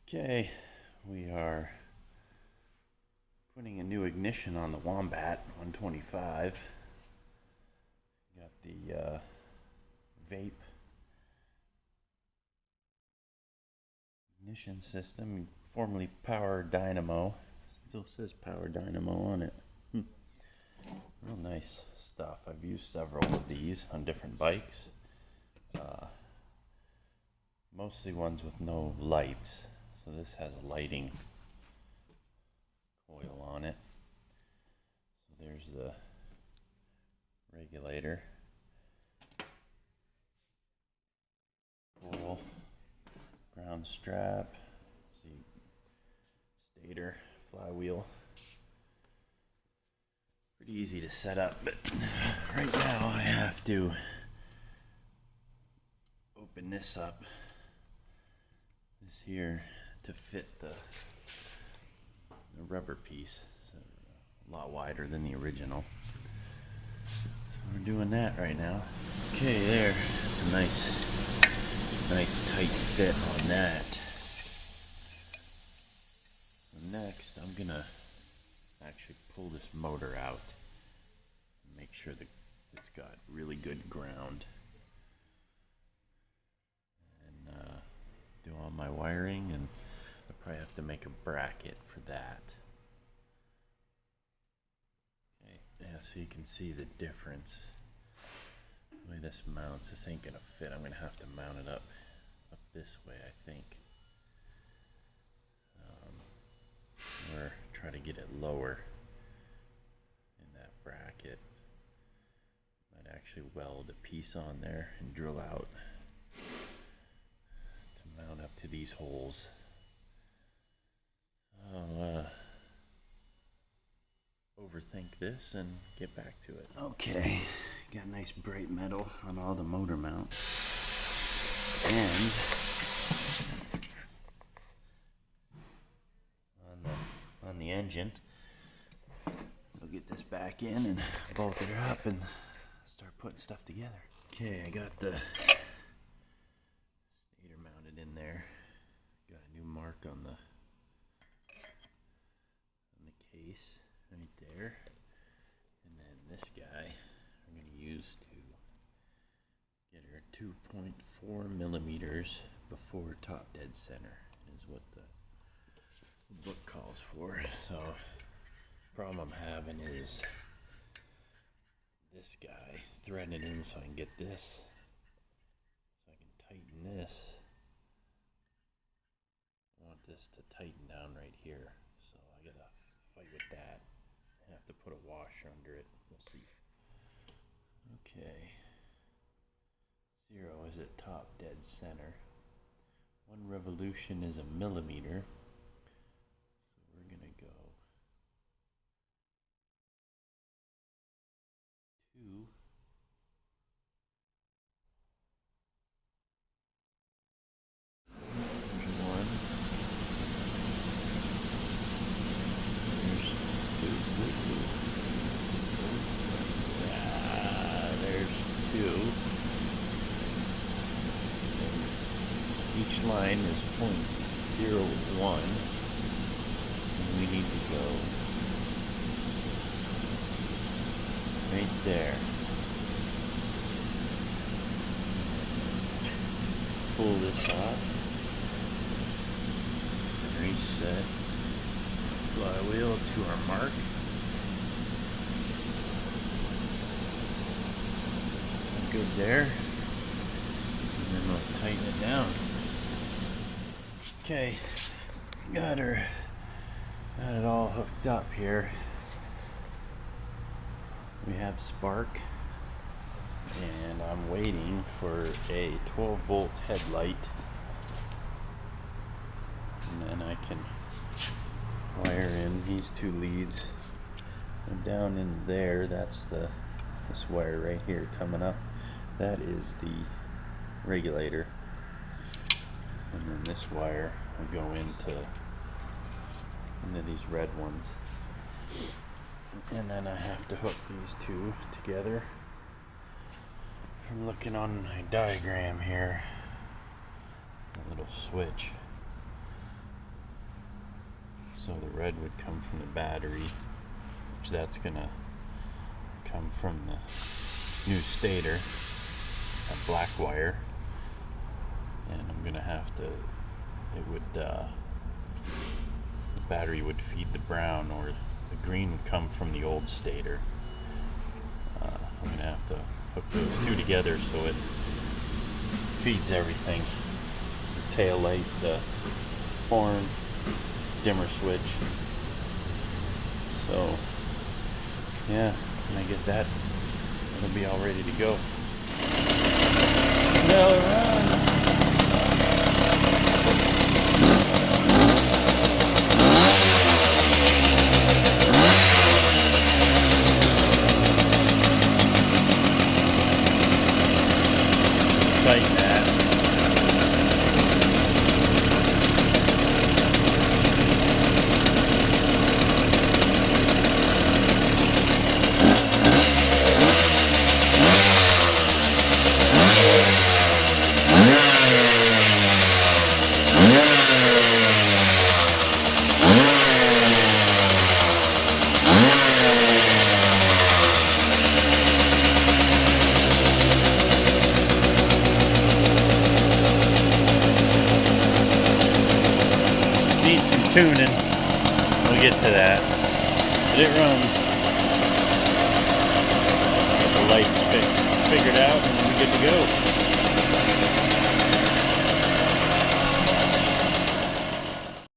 Okay, we are putting a new ignition on the Wombat 125. Got the vape ignition system, formerly power dynamo. Still says power dynamo on it. Real nice stuff. I've used several of these on different bikes. Mostly ones with no lights. So this has a lighting coil on it. So there's the regulator. Pull, ground strap, see, stator, flywheel. Pretty easy to set up, but right now I have to open this up, this here, to fit the rubber piece. So a lot wider than the original. So we're doing that right now. Okay, there. It's a nice tight fit on that. So next, I'm gonna actually pull this motor out and make sure that it's got really good ground. And do all my wiring, and I probably have to make a bracket for that. Okay, yeah, so you can see the difference. The way this mounts, this ain't gonna fit. I'm gonna have to mount it up this way, I think. Or try to get it lower in that bracket. Might actually weld a piece on there and drill out to mount up to these holes. I'll overthink this and get back to it. Okay, got nice bright metal on all the motor mounts. And on the engine. We'll get this back in and bolt it up and start putting stuff together. Okay, I got the stator mounted in there. Got a new mark on the case right there. And then this guy I'm going to use to get her 2.4 millimeters before top dead center is what the book calls for. So the problem I'm having is this guy threading it in so I can get this, so I can tighten this. I want this to tighten down right here, so I gotta fight with that. I have to put a washer under it. We'll see. Okay, 0 is at top dead center. 1 revolution is a millimeter. We're gonna go 2. There's 1. There's 2. Each line is 0.01, and we need to go right there. Pull this off and reset flywheel to our mark. Good there. And then we'll tighten it down. Okay, got it all hooked up here. We have spark, and I'm waiting for a 12-volt headlight, and then I can wire in these 2 leads. And down in there, that's this wire right here coming up. That is the regulator. And then this wire will go into these red ones. And then I have to hook these 2 together. I'm looking on my diagram here. A little switch. So the red would come from the battery, which that's gonna come from the new stator, that black wire, and I'm gonna have to, the battery would feed the brown, or the green would come from the old stator. I'm gonna have to hook those two together so it feeds everything. The tail light, the horn, dimmer switch. So yeah, when I get that, it'll be all ready to go. Now it runs. Tighten that. Needs some tuning. We'll get to that. But it runs. Get the lights figured out and we're good to go.